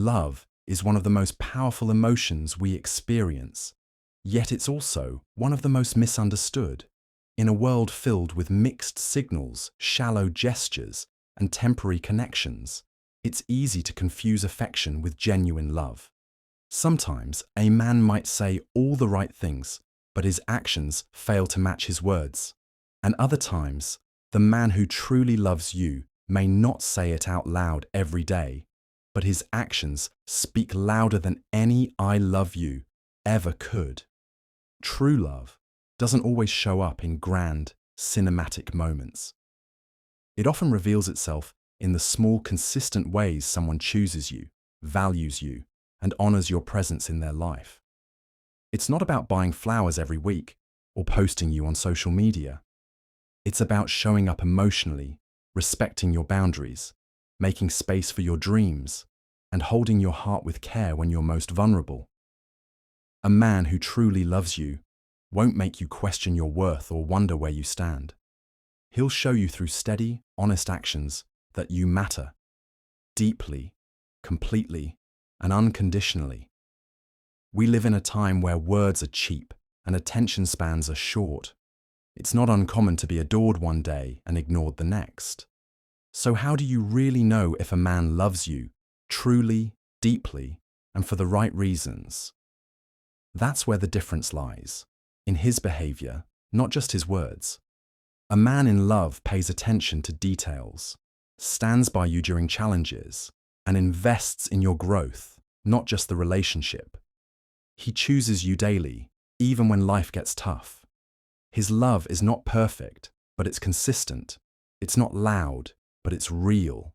Love is one of the most powerful emotions we experience, yet it's also one of the most misunderstood. In a world filled with mixed signals, shallow gestures, and temporary connections, it's easy to confuse affection with genuine love. Sometimes a man might say all the right things, but his actions fail to match his words. And other times, the man who truly loves you may not say it out loud every day, but his actions speak louder than any "I love you" ever could. True love doesn't always show up in grand, cinematic moments. It often reveals itself in the small, consistent ways someone chooses you, values you, and honors your presence in their life. It's not about buying flowers every week or posting you on social media. It's about showing up emotionally, respecting your boundaries, making space for your dreams, and holding your heart with care when you're most vulnerable. A man who truly loves you won't make you question your worth or wonder where you stand. He'll show you through steady, honest actions that you matter, deeply, completely, and unconditionally. We live in a time where words are cheap and attention spans are short. It's not uncommon to be adored one day and ignored the next. So how do you really know if a man loves you, truly, deeply, and for the right reasons? That's where the difference lies, in his behavior, not just his words. A man in love pays attention to details, stands by you during challenges, and invests in your growth, not just the relationship. He chooses you daily, even when life gets tough. His love is not perfect, but it's consistent. It's not loud, but it's real.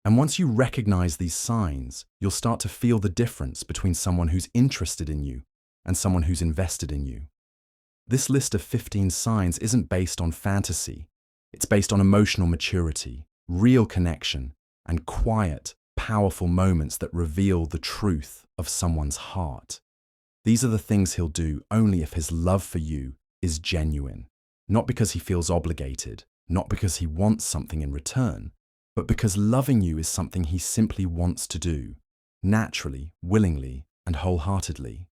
And once you recognize these signs, you'll start to feel the difference between someone who's interested in you and someone who's invested in you. This list of 15 signs isn't based on fantasy. It's based on emotional maturity, real connection, and quiet, powerful moments that reveal the truth of someone's heart. These are the things he'll do only if his love for you is genuine. Not because he feels obligated, not because he wants something in return, but because loving you is something he simply wants to do, naturally, willingly, and wholeheartedly.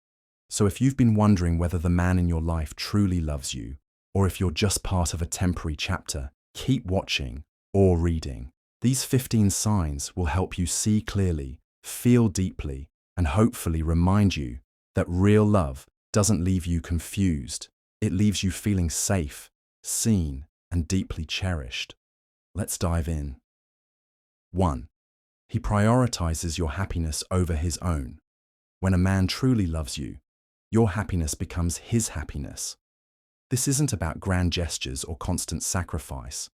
So if you've been wondering whether the man in your life truly loves you, or if you're just part of a temporary chapter, keep watching or reading. These 15 signs will help you see clearly, feel deeply, and hopefully remind you that real love doesn't leave you confused. It leaves you feeling safe, seen, and deeply cherished. Let's dive in. 1. He prioritizes your happiness over his own. When a man truly loves you, your happiness becomes his happiness. This isn't about grand gestures or constant sacrifice,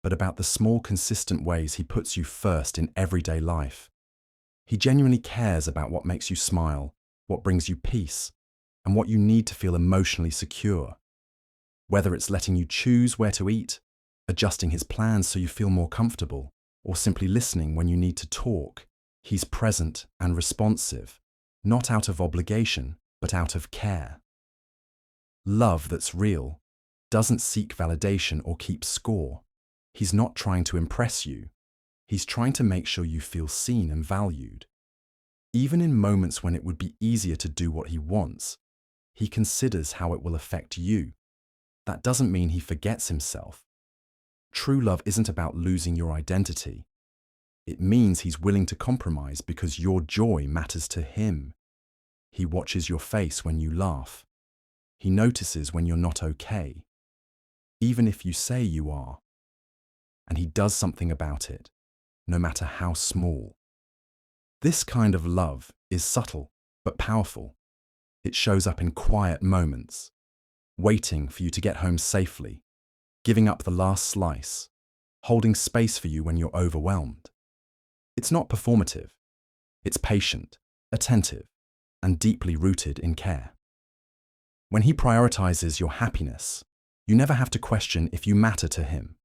but about the small, consistent ways he puts you first in everyday life. He genuinely cares about what makes you smile, what brings you peace, and what you need to feel emotionally secure. Whether it's letting you choose where to eat, adjusting his plans so you feel more comfortable, or simply listening when you need to talk, he's present and responsive, not out of obligation, but out of care. Love that's real doesn't seek validation or keep score. He's not trying to impress you. He's trying to make sure you feel seen and valued. Even in moments when it would be easier to do what he wants, he considers how it will affect you. That doesn't mean he forgets himself. True love isn't about losing your identity. It means he's willing to compromise because your joy matters to him. He watches your face when you laugh. He notices when you're not okay, even if you say you are. And he does something about it, no matter how small. This kind of love is subtle but powerful. It shows up in quiet moments, waiting for you to get home safely, giving up the last slice, holding space for you when you're overwhelmed. It's not performative. It's patient, attentive, and deeply rooted in care. When he prioritizes your happiness, you never have to question if you matter to him.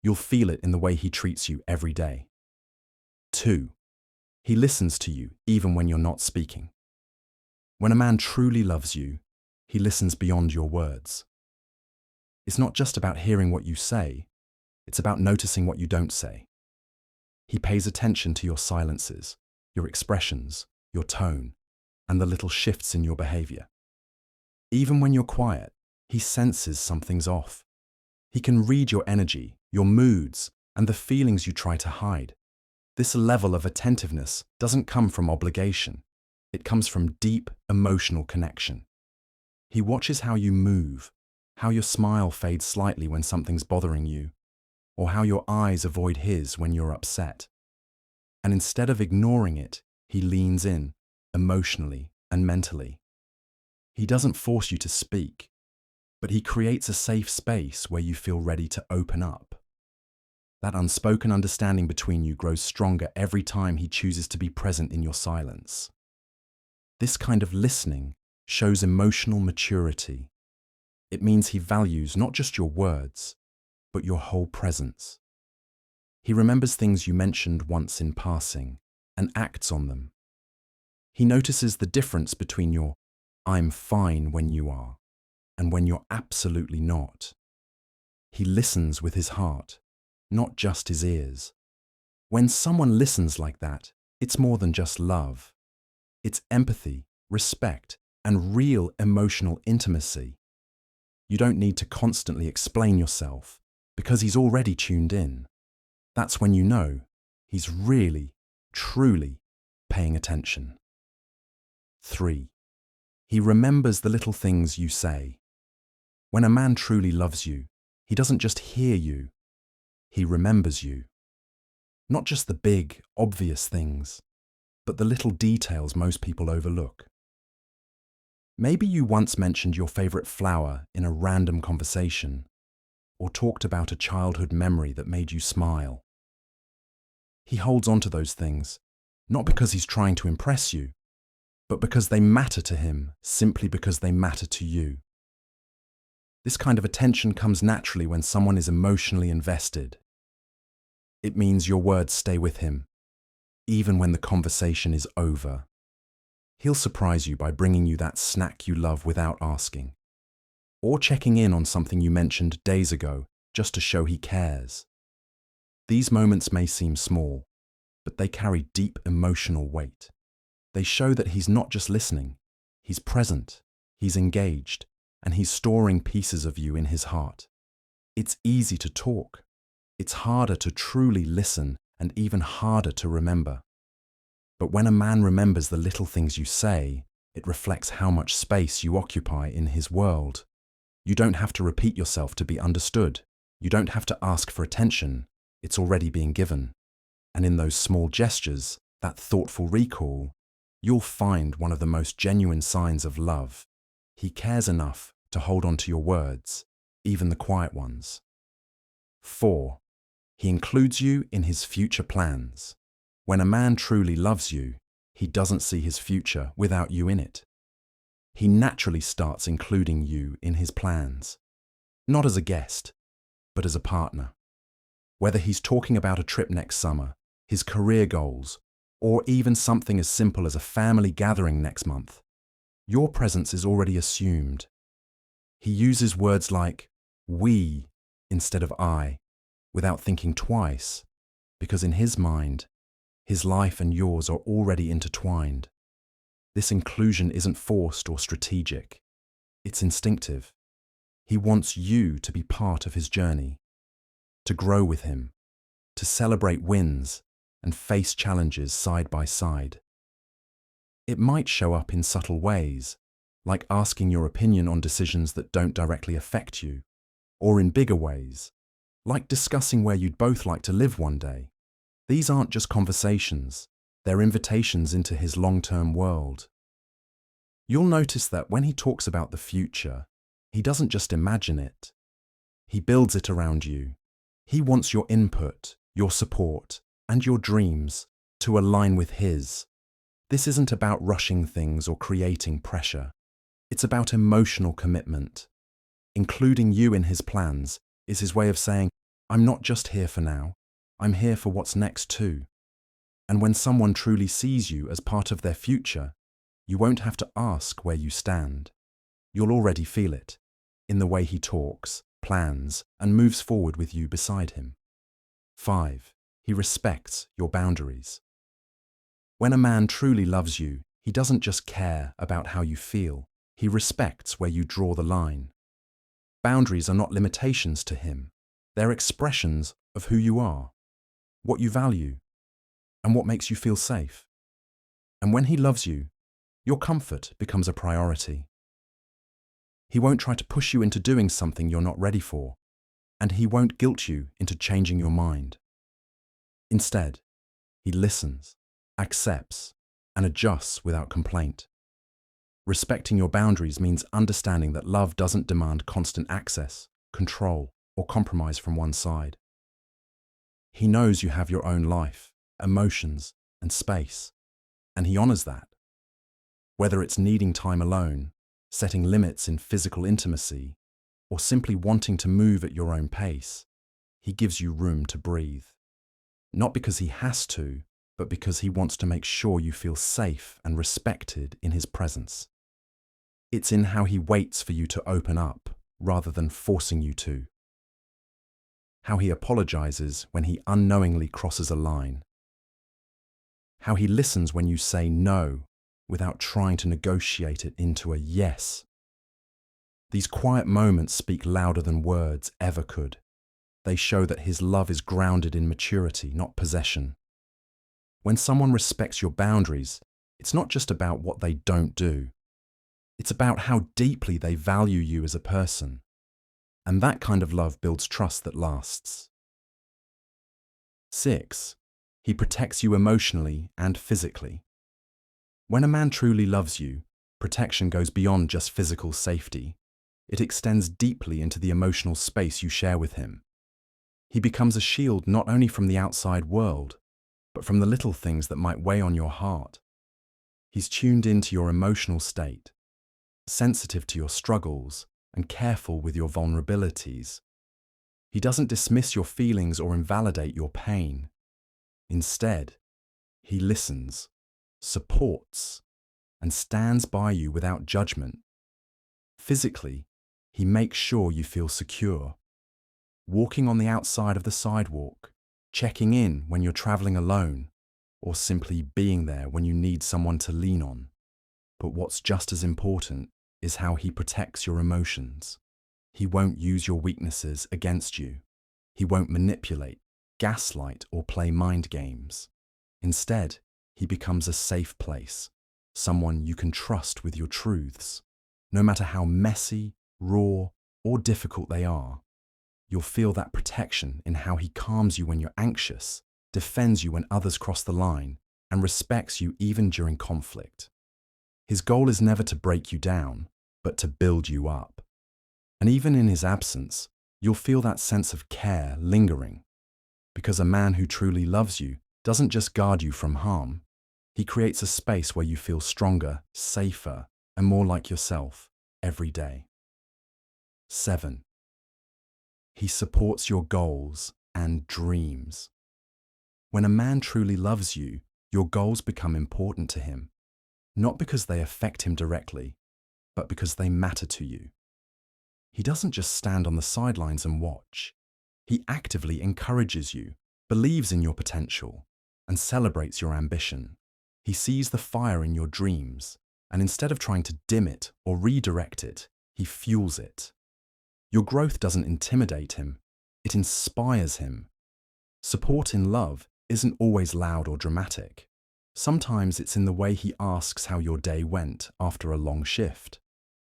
You'll feel it in the way he treats you every day. 2. He listens to you even when you're not speaking. When a man truly loves you, he listens beyond your words. It's not just about hearing what you say, it's about noticing what you don't say. He pays attention to your silences, your expressions, your tone, and the little shifts in your behavior. Even when you're quiet, he senses something's off. He can read your energy, your moods, and the feelings you try to hide. This level of attentiveness doesn't come from obligation. It comes from deep emotional connection. He watches how you move, how your smile fades slightly when something's bothering you, or how your eyes avoid his when you're upset. And instead of ignoring it, he leans in, emotionally and mentally. He doesn't force you to speak, but he creates a safe space where you feel ready to open up. That unspoken understanding between you grows stronger every time he chooses to be present in your silence. This kind of listening shows emotional maturity. It means he values not just your words, but your whole presence. He remembers things you mentioned once in passing and acts on them. He notices the difference between your "I'm fine" when you are and when you're absolutely not. He listens with his heart, not just his ears. When someone listens like that, it's more than just love. It's empathy, respect, and real emotional intimacy. You don't need to constantly explain yourself because he's already tuned in. That's when you know he's really, truly paying attention. 3. He remembers the little things you say. When a man truly loves you, he doesn't just hear you, he remembers you. Not just the big, obvious things, but the little details most people overlook. Maybe you once mentioned your favorite flower in a random conversation, or talked about a childhood memory that made you smile. He holds on to those things, not because he's trying to impress you, but because they matter to him, simply because they matter to you. This kind of attention comes naturally when someone is emotionally invested. It means your words stay with him, even when the conversation is over. He'll surprise you by bringing you that snack you love without asking, or checking in on something you mentioned days ago just to show he cares. These moments may seem small, but they carry deep emotional weight. They show that he's not just listening, he's present, he's engaged, and he's storing pieces of you in his heart. It's easy to talk. It's harder to truly listen and even harder to remember. But when a man remembers the little things you say, it reflects how much space you occupy in his world. You don't have to repeat yourself to be understood. You don't have to ask for attention. It's already being given. And in those small gestures, that thoughtful recall, you'll find one of the most genuine signs of love. He cares enough to hold on to your words, even the quiet ones. 4. He includes you in his future plans. When a man truly loves you, he doesn't see his future without you in it. He naturally starts including you in his plans, not as a guest, but as a partner. Whether he's talking about a trip next summer, his career goals, or even something as simple as a family gathering next month, your presence is already assumed. He uses words like "we" instead of "I," without thinking twice, because in his mind, his life and yours are already intertwined. This inclusion isn't forced or strategic. It's instinctive. He wants you to be part of his journey, to grow with him, to celebrate wins and face challenges side by side. It might show up in subtle ways, like asking your opinion on decisions that don't directly affect you, or in bigger ways, like discussing where you'd both like to live one day. These aren't just conversations, they're invitations into his long-term world. You'll notice that when he talks about the future, he doesn't just imagine it. He builds it around you. He wants your input, your support, and your dreams to align with his. This isn't about rushing things or creating pressure. It's about emotional commitment. Including you in his plans is his way of saying, "I'm not just here for now. I'm here for what's next too." And when someone truly sees you as part of their future, you won't have to ask where you stand. You'll already feel it, in the way he talks, plans, and moves forward with you beside him. 5. He respects your boundaries. When a man truly loves you, he doesn't just care about how you feel, he respects where you draw the line. Boundaries are not limitations to him, they're expressions of who you are, what you value, and what makes you feel safe. And when he loves you, your comfort becomes a priority. He won't try to push you into doing something you're not ready for, and he won't guilt you into changing your mind. Instead, he listens, accepts, and adjusts without complaint. Respecting your boundaries means understanding that love doesn't demand constant access, control, or compromise from one side. He knows you have your own life, emotions, and space, and he honors that. Whether it's needing time alone, setting limits in physical intimacy, or simply wanting to move at your own pace, he gives you room to breathe. Not because he has to, but because he wants to make sure you feel safe and respected in his presence. It's in how he waits for you to open up, rather than forcing you to. How he apologizes when he unknowingly crosses a line. How he listens when you say no, without trying to negotiate it into a yes. These quiet moments speak louder than words ever could. They show that his love is grounded in maturity, not possession. When someone respects your boundaries, it's not just about what they don't do. It's about how deeply they value you as a person. And that kind of love builds trust that lasts. 6. He protects you emotionally and physically. When a man truly loves you, protection goes beyond just physical safety. It extends deeply into the emotional space you share with him. He becomes a shield not only from the outside world, but from the little things that might weigh on your heart. He's tuned into your emotional state, sensitive to your struggles, and careful with your vulnerabilities. He doesn't dismiss your feelings or invalidate your pain. Instead, he listens, supports, and stands by you without judgment. Physically, he makes sure you feel secure. Walking on the outside of the sidewalk, checking in when you're traveling alone, or simply being there when you need someone to lean on. But what's just as important is how he protects your emotions. He won't use your weaknesses against you. He won't manipulate, gaslight, or play mind games. Instead, he becomes a safe place, someone you can trust with your truths. No matter how messy, raw, or difficult they are, you'll feel that protection in how he calms you when you're anxious, defends you when others cross the line, and respects you even during conflict. His goal is never to break you down, but to build you up. And even in his absence, you'll feel that sense of care lingering. Because a man who truly loves you doesn't just guard you from harm, he creates a space where you feel stronger, safer, and more like yourself every day. 7. He supports your goals and dreams. When a man truly loves you, your goals become important to him, not because they affect him directly, but because they matter to you. He doesn't just stand on the sidelines and watch. He actively encourages you, believes in your potential, and celebrates your ambition. He sees the fire in your dreams, and instead of trying to dim it or redirect it, he fuels it. Your growth doesn't intimidate him, it inspires him. Support in love isn't always loud or dramatic. Sometimes it's in the way he asks how your day went after a long shift,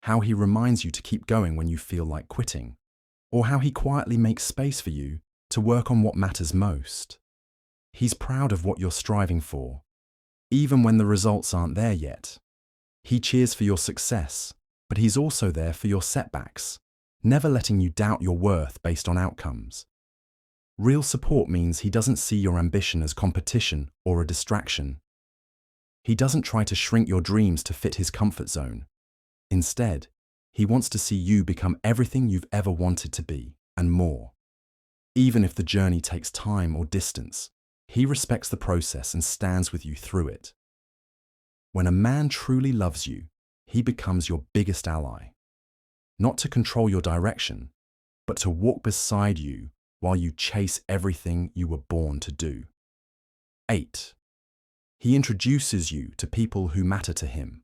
how he reminds you to keep going when you feel like quitting, or how he quietly makes space for you to work on what matters most. He's proud of what you're striving for, even when the results aren't there yet. He cheers for your success, but he's also there for your setbacks, never letting you doubt your worth based on outcomes. Real support means he doesn't see your ambition as competition or a distraction. He doesn't try to shrink your dreams to fit his comfort zone. Instead, he wants to see you become everything you've ever wanted to be, and more. Even if the journey takes time or distance, he respects the process and stands with you through it. When a man truly loves you, he becomes your biggest ally. Not to control your direction, but to walk beside you while you chase everything you were born to do. 8. He introduces you to people who matter to him.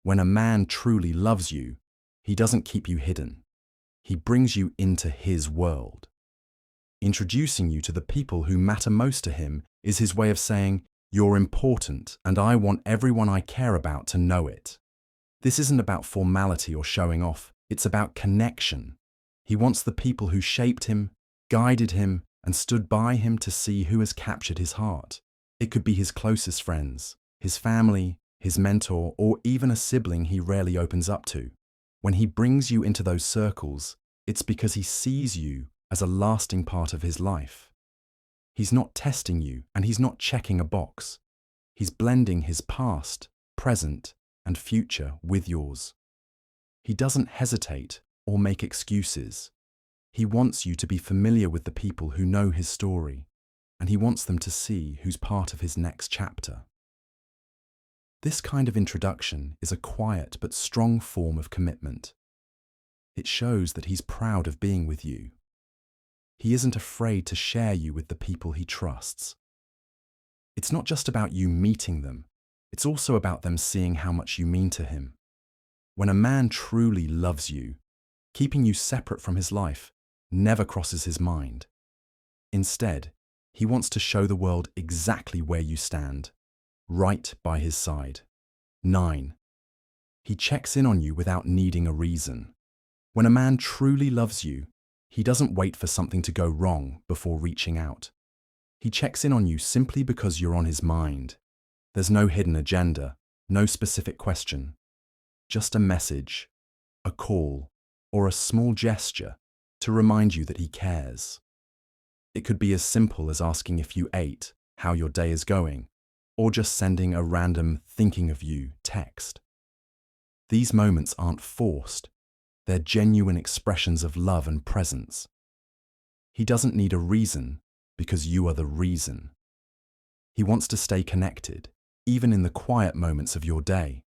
When a man truly loves you, he doesn't keep you hidden. He brings you into his world. Introducing you to the people who matter most to him is his way of saying, "You're important, and I want everyone I care about to know it." This isn't about formality or showing off. It's about connection. He wants the people who shaped him, guided him, and stood by him to see who has captured his heart. It could be his closest friends, his family, his mentor, or even a sibling he rarely opens up to. When he brings you into those circles, it's because he sees you as a lasting part of his life. He's not testing you, and he's not checking a box. He's blending his past, present, and future with yours. He doesn't hesitate or make excuses. He wants you to be familiar with the people who know his story, and he wants them to see who's part of his next chapter. This kind of introduction is a quiet but strong form of commitment. It shows that he's proud of being with you. He isn't afraid to share you with the people he trusts. It's not just about you meeting them, it's also about them seeing how much you mean to him. When a man truly loves you, keeping you separate from his life never crosses his mind. Instead, he wants to show the world exactly where you stand, right by his side. 9. He checks in on you without needing a reason. When a man truly loves you, he doesn't wait for something to go wrong before reaching out. He checks in on you simply because you're on his mind. There's no hidden agenda, no specific question. Just a message, a call, or a small gesture to remind you that he cares. It could be as simple as asking if you ate, how your day is going, or just sending a random "thinking of you" text. These moments aren't forced. They're genuine expressions of love and presence. He doesn't need a reason because you are the reason. He wants to stay connected, even in the quiet moments of your day.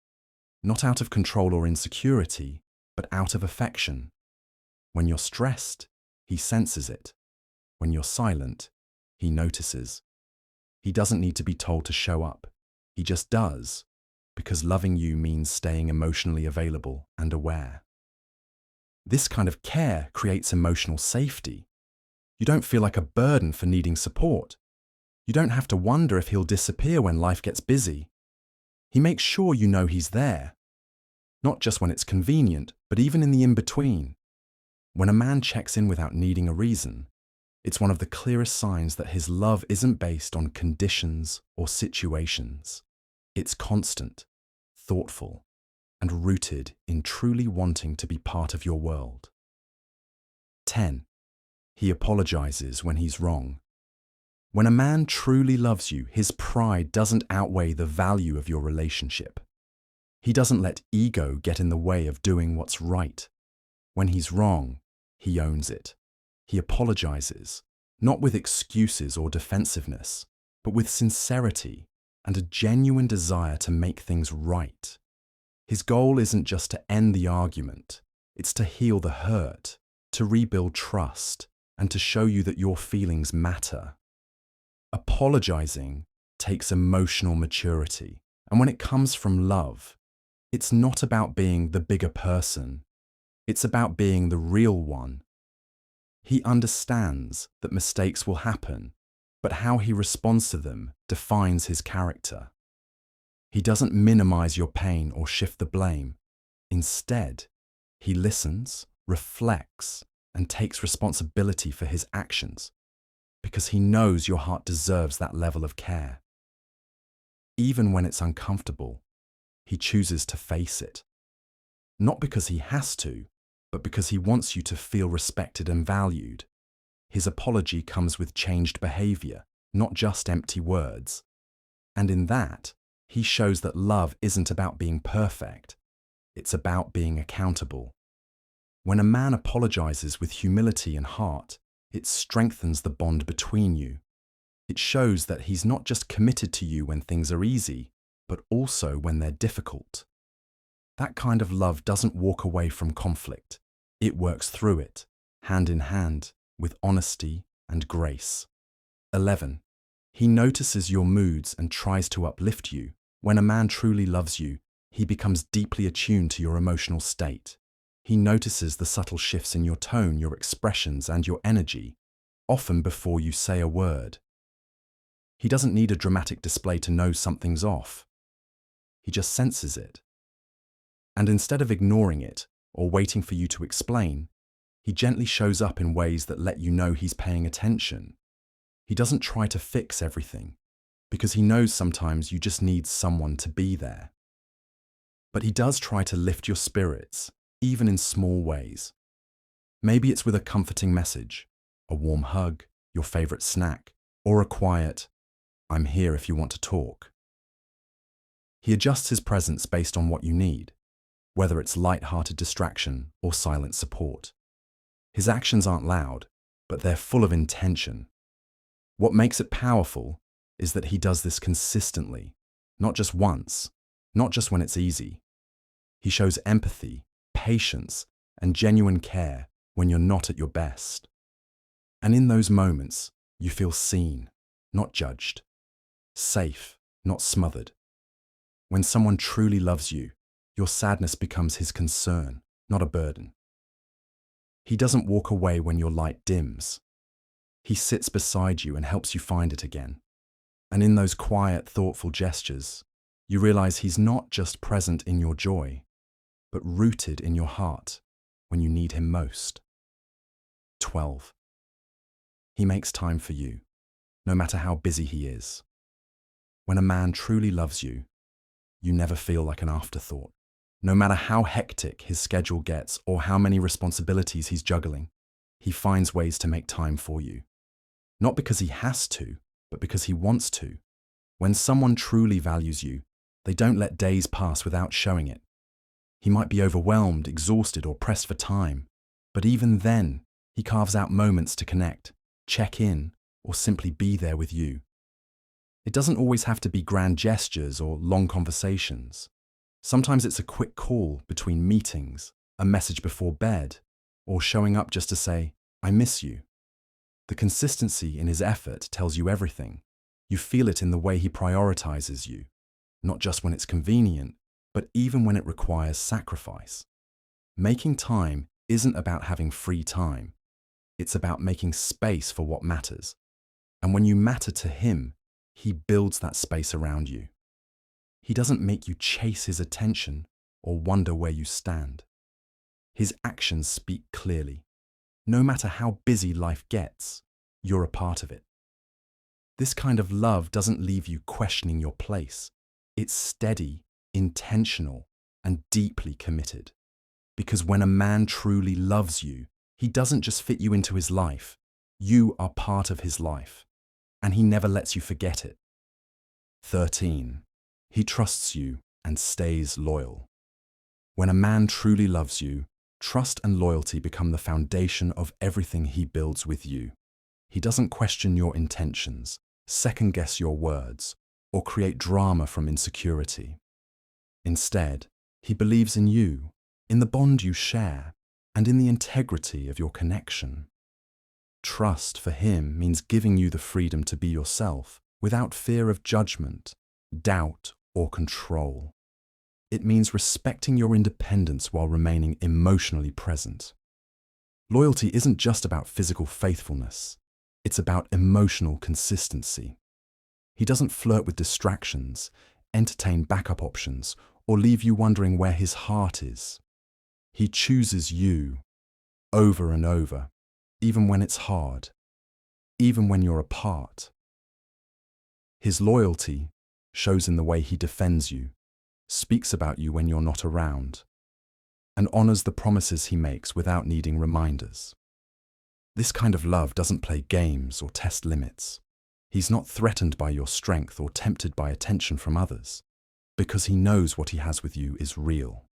Not out of control or insecurity, but out of affection. When you're stressed, he senses it. When you're silent, he notices. He doesn't need to be told to show up. He just does, because loving you means staying emotionally available and aware. This kind of care creates emotional safety. You don't feel like a burden for needing support. You don't have to wonder if he'll disappear when life gets busy. He makes sure you know he's there. Not just when it's convenient, but even in the in-between. When a man checks in without needing a reason, it's one of the clearest signs that his love isn't based on conditions or situations. It's constant, thoughtful, and rooted in truly wanting to be part of your world. 10. He apologizes when he's wrong. When a man truly loves you, his pride doesn't outweigh the value of your relationship. He doesn't let ego get in the way of doing what's right. When he's wrong, he owns it. He apologizes, not with excuses or defensiveness, but with sincerity and a genuine desire to make things right. His goal isn't just to end the argument, it's to heal the hurt, to rebuild trust, and to show you that your feelings matter. Apologizing takes emotional maturity, and when it comes from love, it's not about being the bigger person, it's about being the real one. He understands that mistakes will happen, but how he responds to them defines his character. He doesn't minimize your pain or shift the blame. Instead, he listens, reflects, and takes responsibility for his actions, because he knows your heart deserves that level of care. Even when it's uncomfortable, he chooses to face it. Not because he has to, but because he wants you to feel respected and valued. His apology comes with changed behavior, not just empty words. And in that, he shows that love isn't about being perfect. It's about being accountable. When a man apologizes with humility and heart, it strengthens the bond between you. It shows that he's not just committed to you when things are easy, but also when they're difficult. That kind of love doesn't walk away from conflict. It works through it, hand in hand, with honesty and grace. 11. He notices your moods and tries to uplift you. When a man truly loves you, he becomes deeply attuned to your emotional state. He notices the subtle shifts in your tone, your expressions, and your energy, often before you say a word. He doesn't need a dramatic display to know something's off. He just senses it. And instead of ignoring it or waiting for you to explain, he gently shows up in ways that let you know he's paying attention. He doesn't try to fix everything, because he knows sometimes you just need someone to be there. But he does try to lift your spirits, even in small ways. Maybe it's with a comforting message, a warm hug, your favorite snack, or a quiet, "I'm here if you want to talk." He adjusts his presence based on what you need, whether it's light-hearted distraction or silent support. His actions aren't loud, but they're full of intention. What makes it powerful is that he does this consistently, not just once, not just when it's easy. He shows empathy, patience, and genuine care when you're not at your best. And in those moments, you feel seen, not judged, safe, not smothered. When someone truly loves you, your sadness becomes his concern, not a burden. He doesn't walk away when your light dims. He sits beside you and helps you find it again. And in those quiet, thoughtful gestures, you realize he's not just present in your joy, but rooted in your heart when you need him most. 12. He makes time for you, no matter how busy he is. When a man truly loves you, you never feel like an afterthought. No matter how hectic his schedule gets or how many responsibilities he's juggling, he finds ways to make time for you. Not because he has to, but because he wants to. When someone truly values you, they don't let days pass without showing it. He might be overwhelmed, exhausted, or pressed for time, but even then, he carves out moments to connect, check in, or simply be there with you. It doesn't always have to be grand gestures or long conversations. Sometimes it's a quick call between meetings, a message before bed, or showing up just to say, "I miss you." The consistency in his effort tells you everything. You feel it in the way he prioritizes you, not just when it's convenient, but even when it requires sacrifice. Making time isn't about having free time. It's about making space for what matters. And when you matter to him, he builds that space around you. He doesn't make you chase his attention or wonder where you stand. His actions speak clearly. No matter how busy life gets, you're a part of it. This kind of love doesn't leave you questioning your place. It's steady, intentional, and deeply committed. Because when a man truly loves you, he doesn't just fit you into his life. You are part of his life, and he never lets you forget it. 13. He trusts you and stays loyal. When a man truly loves you, trust and loyalty become the foundation of everything he builds with you. He doesn't question your intentions, second-guess your words, or create drama from insecurity. Instead, he believes in you, in the bond you share, and in the integrity of your connection. Trust for him means giving you the freedom to be yourself without fear of judgment, doubt, or control. It means respecting your independence while remaining emotionally present. Loyalty isn't just about physical faithfulness. It's about emotional consistency. He doesn't flirt with distractions, entertain backup options, or leave you wondering where his heart is. He chooses you over and over, even when it's hard, even when you're apart. His loyalty shows in the way he defends you, speaks about you when you're not around, and honors the promises he makes without needing reminders. This kind of love doesn't play games or test limits. He's not threatened by your strength or tempted by attention from others, because he knows what he has with you is real.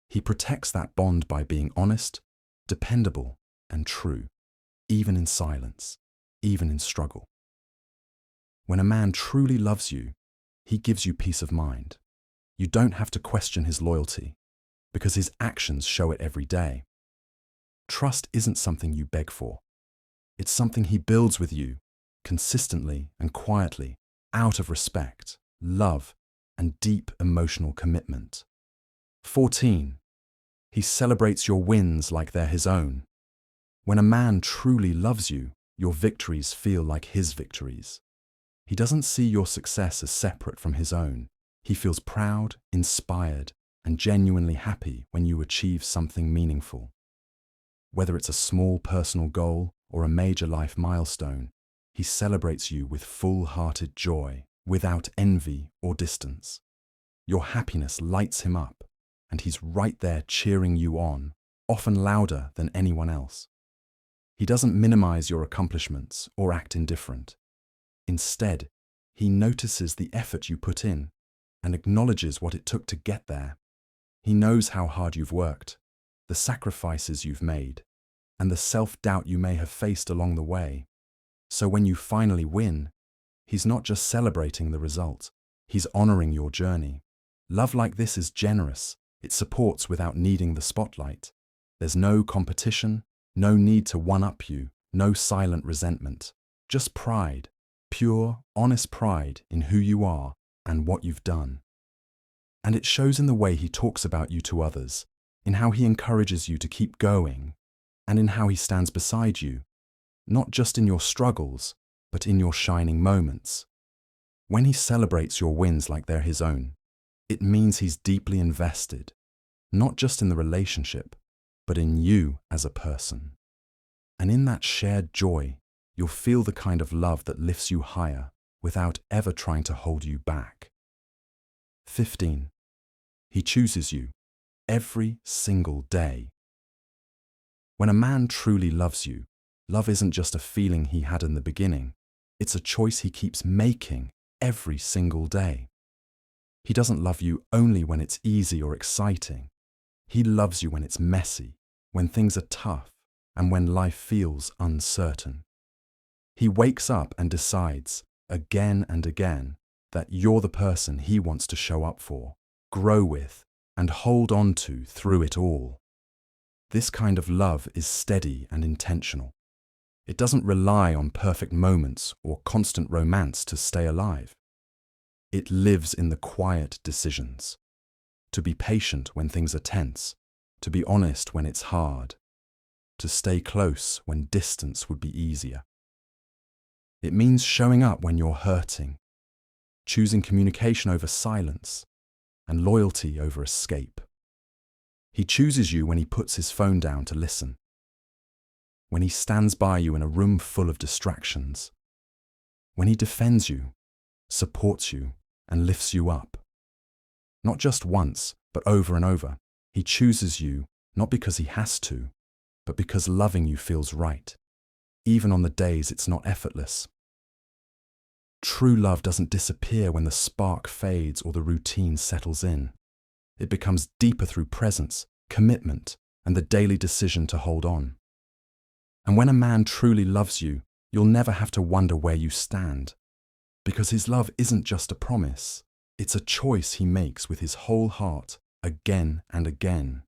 He protects that bond by being honest, dependable, and true, even in silence, even in struggle. When a man truly loves you, he gives you peace of mind. You don't have to question his loyalty, because his actions show it every day. Trust isn't something you beg for. It's something he builds with you, consistently and quietly, out of respect, love, and deep emotional commitment. 14. He celebrates your wins like they're his own. When a man truly loves you, your victories feel like his victories. He doesn't see your success as separate from his own. He feels proud, inspired, and genuinely happy when you achieve something meaningful. Whether it's a small personal goal or a major life milestone, he celebrates you with full-hearted joy, without envy or distance. Your happiness lights him up, and he's right there cheering you on, often louder than anyone else. He doesn't minimize your accomplishments or act indifferent. Instead, he notices the effort you put in and acknowledges what it took to get there. He knows how hard you've worked, the sacrifices you've made, and the self-doubt you may have faced along the way. So when you finally win, he's not just celebrating the result, he's honoring your journey. Love like this is generous. It supports without needing the spotlight. There's no competition, no need to one-up you, no silent resentment. Just pride, pure, honest pride in who you are and what you've done. And it shows in the way he talks about you to others, in how he encourages you to keep going, and in how he stands beside you, not just in your struggles, but in your shining moments. When he celebrates your wins like they're his own, it means he's deeply invested, not just in the relationship, but in you as a person. And in that shared joy, you'll feel the kind of love that lifts you higher without ever trying to hold you back. 15. He chooses you every single day. When a man truly loves you, love isn't just a feeling he had in the beginning. It's a choice he keeps making every single day. He doesn't love you only when it's easy or exciting. He loves you when it's messy, when things are tough, and when life feels uncertain. He wakes up and decides, again and again, that you're the person he wants to show up for, grow with, and hold on to through it all. This kind of love is steady and intentional. It doesn't rely on perfect moments or constant romance to stay alive. It lives in the quiet decisions. To be patient when things are tense, to be honest when it's hard, to stay close when distance would be easier. It means showing up when you're hurting, choosing communication over silence, and loyalty over escape. He chooses you when he puts his phone down to listen, when he stands by you in a room full of distractions, when he defends you, supports you, and lifts you up. Not just once, but over and over. He chooses you not because he has to, but because loving you feels right, even on the days it's not effortless. True love doesn't disappear when the spark fades or the routine settles in. It becomes deeper through presence, commitment, and the daily decision to hold on. And when a man truly loves you, you'll never have to wonder where you stand, because his love isn't just a promise, it's a choice he makes with his whole heart again and again.